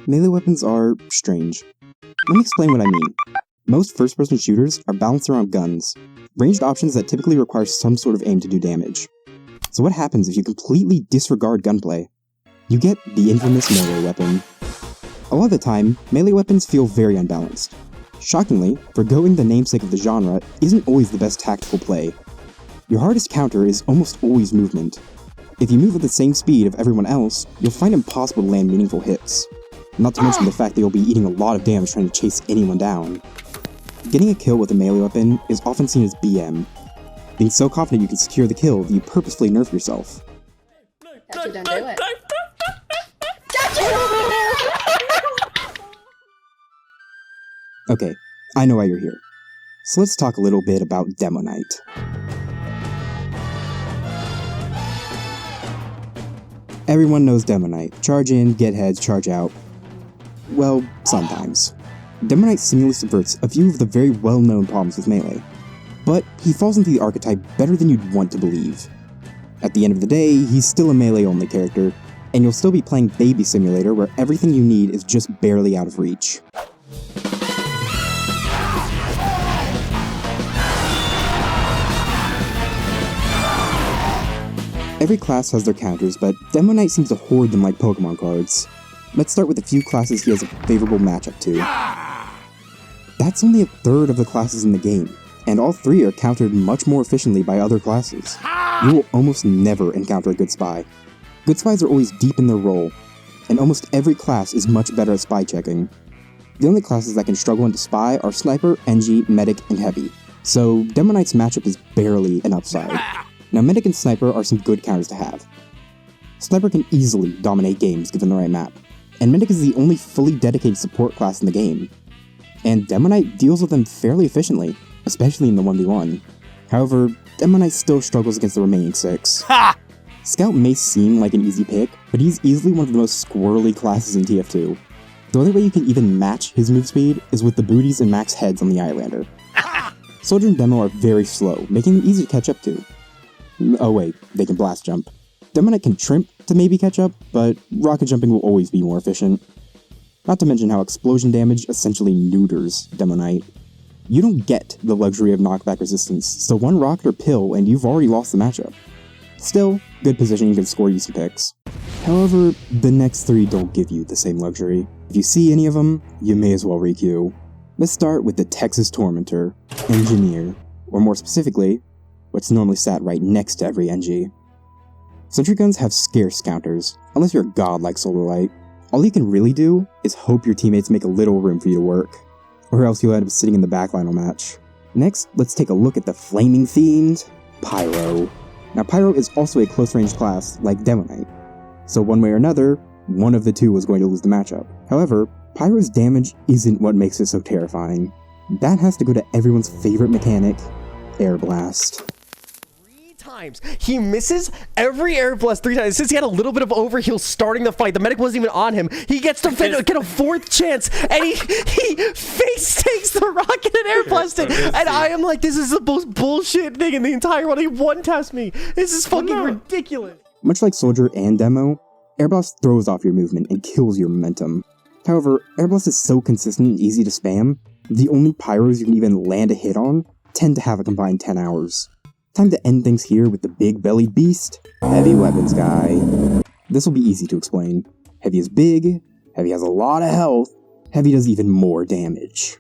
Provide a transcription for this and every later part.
Melee weapons are strange. Let me explain what I mean. Most first-person shooters are balanced around guns, ranged options that typically require some sort of aim to do damage. So what happens if you completely disregard gunplay? You get the infamous melee weapon. A lot of the time, melee weapons feel very unbalanced. Shockingly, forgoing the namesake of the genre isn't always the best tactical play. Your hardest counter is almost always movement. If you move at the same speed of everyone else, you'll find it impossible to land meaningful hits. Not to mention the fact that you'll be eating a lot of damage trying to chase anyone down. Getting a kill with a melee weapon is often seen as BM. Being so confident you can secure the kill that you purposefully nerf yourself. Gotcha, don't do it. Okay, I know why you're here. So let's talk a little bit about demoknight. Everyone knows demoknight. Charge in, get heads, charge out. Well, sometimes. Demoknight seemingly subverts a few of the very well-known problems with melee, but he falls into the archetype better than you'd want to believe. At the end of the day, he's still a melee-only character, and you'll still be playing Baby Simulator where everything you need is just barely out of reach. Every class has their counters, but demoknight seems to hoard them like Pokemon cards. Let's start with a few classes he has a favorable matchup to. That's only a third of the classes in the game, and all three are countered much more efficiently by other classes. You will almost never encounter a good spy. Good spies are always deep in their role, and almost every class is much better at spy checking. The only classes that can struggle into spy are Sniper, NG, Medic, and Heavy, so demoknight's matchup is barely an upside. Now, Medic and Sniper are some good counters to have. Sniper can easily dominate games given the right map, and Medic is the only fully dedicated support class in the game. And demoknight deals with them fairly efficiently, especially in the 1v1. However, demoknight still struggles against the remaining 6. Scout may seem like an easy pick, but he's easily one of the most squirrely classes in Tf2. The only way you can even match his move speed is with the booties and max heads on the Islander. Soldier and Demo are very slow, making them easy to catch up to. Oh wait, they can blast jump. Demoknight can trimp to maybe catch up, but rocket jumping will always be more efficient. Not to mention how explosion damage essentially neuters demoknight. You don't get the luxury of knockback resistance, so one rocket or pill and you've already lost the matchup. Still, good positioning can score you some picks. However, the next 3 don't give you the same luxury. If you see any of them, you may as well requeue. Let's start with the Texas Tormentor, Engineer, or more specifically, what's normally sat right next to every NG. Sentry guns have scarce counters, unless you're a god like Solarlight. All you can really do is hope your teammates make a little room for you to work, or else you'll end up sitting in the backline all match. Next, let's take a look at the Flaming Fiend, Pyro. Now Pyro is also a close-range class like demoknight, so one way or another, one of the two was going to lose the matchup. However, Pyro's damage isn't what makes it so terrifying. That has to go to everyone's favorite mechanic, Air Blast. He misses every air blast 3 times. Since he had a little bit of overheal starting the fight, the medic wasn't even on him. He gets to get a 4th chance, and he face takes the rocket and air blast it. And I am like, this is the most bullshit thing in the entire world. He one-tapped me. This is fucking ridiculous. Much like Soldier and Demo, Air Blast throws off your movement and kills your momentum. However, Air Blast is so consistent and easy to spam, the only pyros you can even land a hit on tend to have a combined 10 hours. Time to end things here with the big-bellied beast, Heavy Weapons Guy. This will be easy to explain. Heavy is big, Heavy has a lot of health, Heavy does even more damage.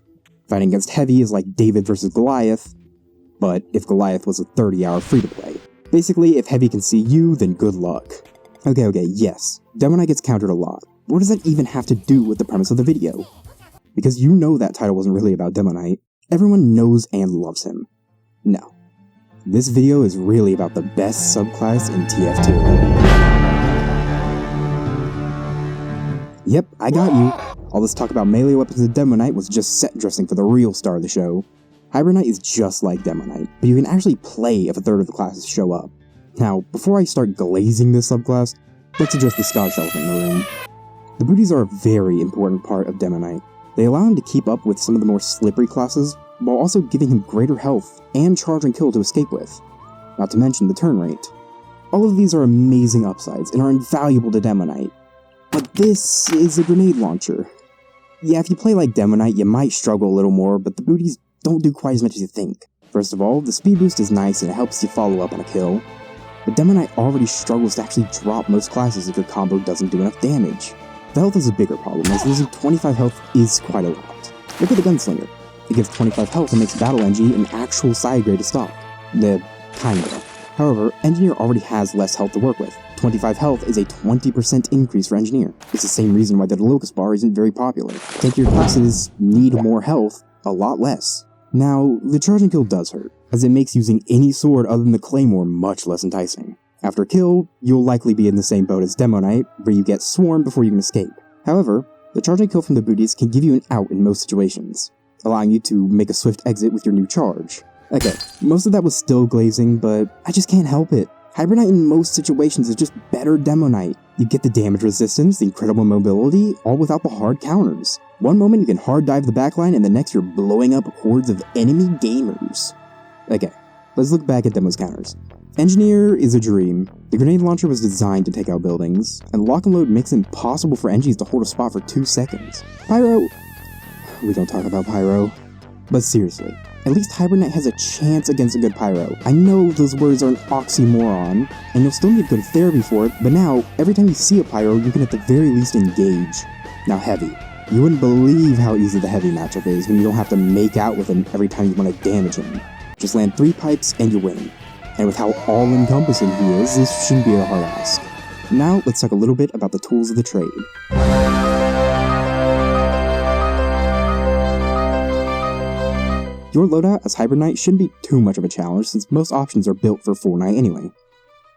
Fighting against Heavy is like David versus Goliath, but if Goliath was a 30-hour free-to-play. Basically, if Heavy can see you, then good luck. Okay, yes, demoknight gets countered a lot. What does that even have to do with the premise of the video? Because you know that title wasn't really about demoknight. Everyone knows and loves him. No. This video is really about the best subclass in TF2. Yep, I got you. All this talk about melee weapons and demoknight was just set dressing for the real star of the show. Hybridknight is just like demoknight, but you can actually play if a third of the classes show up. Now, before I start glazing this subclass, let's address the Scottish elephant in the room. The booties are a very important part of demoknight. They allow him to keep up with some of the more slippery classes, while also giving him greater health and charge and kill to escape with. Not to mention the turn rate. All of these are amazing upsides and are invaluable to demoknight. But this is a grenade launcher. Yeah, if you play like demoknight, you might struggle a little more, but the booties don't do quite as much as you think. First of all, the speed boost is nice and it helps you follow up on a kill. But demoknight already struggles to actually drop most classes if your combo doesn't do enough damage. The health is a bigger problem, as losing 25 health is quite a lot. Look at the gunslinger. It gives 25 health and makes Battle Engie an actual side grade to stock. Kinda. However, Engineer already has less health to work with. 25 health is a 20% increase for Engineer. It's the same reason why the Locust Bar isn't very popular. Tankier classes need more health, a lot less. Now, the charge and kill does hurt, as it makes using any sword other than the Claymore much less enticing. After kill, you'll likely be in the same boat as demoknight, where you get swarmed before you can escape. However, the charge and kill from the booties can give you an out in most situations, allowing you to make a swift exit with your new charge. Okay, most of that was still glazing, but I just can't help it. Hybridknight in most situations is just better demoknight. You get the damage resistance, the incredible mobility, all without the hard counters. One moment you can hard dive the backline, and the next you're blowing up hordes of enemy gamers. Okay, let's look back at Demo's counters. Engineer is a dream. The grenade launcher was designed to take out buildings, and lock and load makes it impossible for Engies to hold a spot for 2 seconds. Pyro... we don't talk about Pyro. But seriously, at least hybridknight has a chance against a good Pyro. I know those words are an oxymoron, and you'll still need good therapy for it, but now, every time you see a Pyro, you can at the very least engage. Now Heavy. You wouldn't believe how easy the Heavy matchup is when you don't have to make out with him every time you want to damage him. Just land 3 pipes and you win. And with how all-encompassing he is, this shouldn't be a hard ask. Now, let's talk a little bit about the tools of the trade. Your loadout as hybridknight shouldn't be too much of a challenge since most options are built for full knight anyway.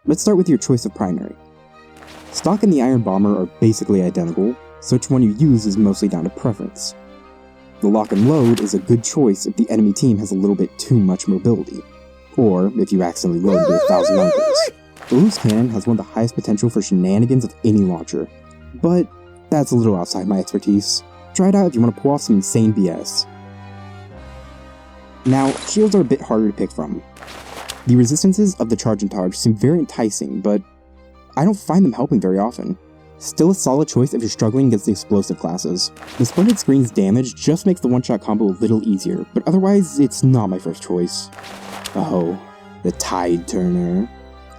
Let's start with your choice of primary. Stock and the Iron Bomber are basically identical, so which one you use is mostly down to preference. The lock and load is a good choice if the enemy team has a little bit too much mobility, or if you accidentally load to 1,000 numbers. The loose cannon has one of the highest potential for shenanigans of any launcher, but that's a little outside my expertise. Try it out if you want to pull off some insane BS. Now, shields are a bit harder to pick from. The resistances of the charge and targe seem very enticing, but I don't find them helping very often. Still a solid choice if you're struggling against the explosive classes. The Splendid Screen's damage just makes the one-shot combo a little easier, but otherwise, it's not my first choice. Oh, the Tide Turner.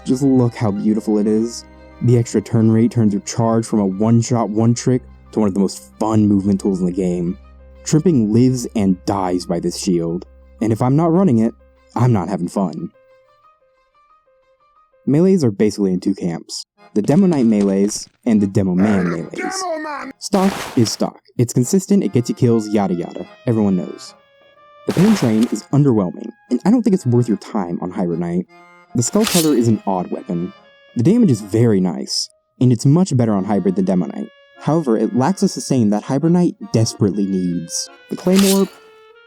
Just look how beautiful it is. The extra turn rate turns your charge from a one-shot, one-trick to one of the most fun movement tools in the game. Tripping lives and dies by this shield. And if I'm not running it, I'm not having fun. Melees are basically in 2 camps. The demoknight melees, and the demoman melees. Stock is stock. It's consistent, it gets you kills, yada yada. Everyone knows. The Pain Train is underwhelming, and I don't think it's worth your time on hybridknight. The Skull Cutter is an odd weapon. The damage is very nice, and it's much better on hybrid than demoknight. However, it lacks a sustain that hybridknight desperately needs. The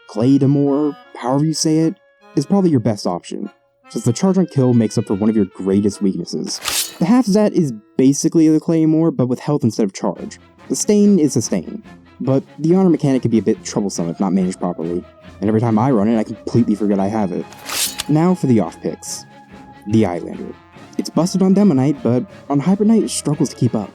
Claymore, however you say it, is probably your best option, since the charge on kill makes up for one of your greatest weaknesses. The half-zat is basically the Claymore, but with health instead of charge. The Stain is a Stain, but the honor mechanic can be a bit troublesome if not managed properly, and every time I run it, I completely forget I have it. Now for the off-picks. The Eyelander. It's busted on demoknight, but on hybridknight it struggles to keep up.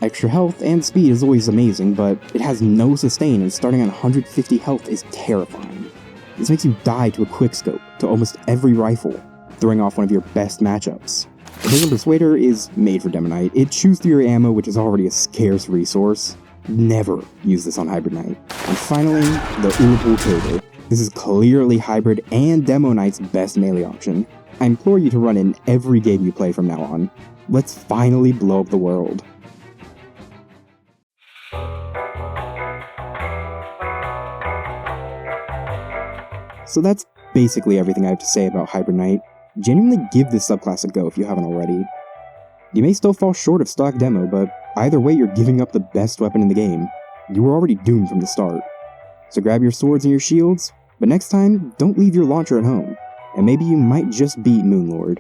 Extra health and speed is always amazing, but it has no sustain, and starting on 150 health is terrifying. This makes you die to a quickscope, to almost every rifle, throwing off one of your best matchups. The Prism Persuader is made for demoknight. It chews through your ammo, which is already a scarce resource. Never use this on hybridknight. And finally, the Ulapul Cable. This is clearly hybrid and demoknight's best melee option. I implore you to run it in every game you play from now on. Let's finally blow up the world. So that's basically everything I have to say about hybridknight. Genuinely give this subclass a go if you haven't already. You may still fall short of stock demo, but either way you're giving up the best weapon in the game. You were already doomed from the start. So grab your swords and your shields, but next time, don't leave your launcher at home, and maybe you might just beat Moonlord.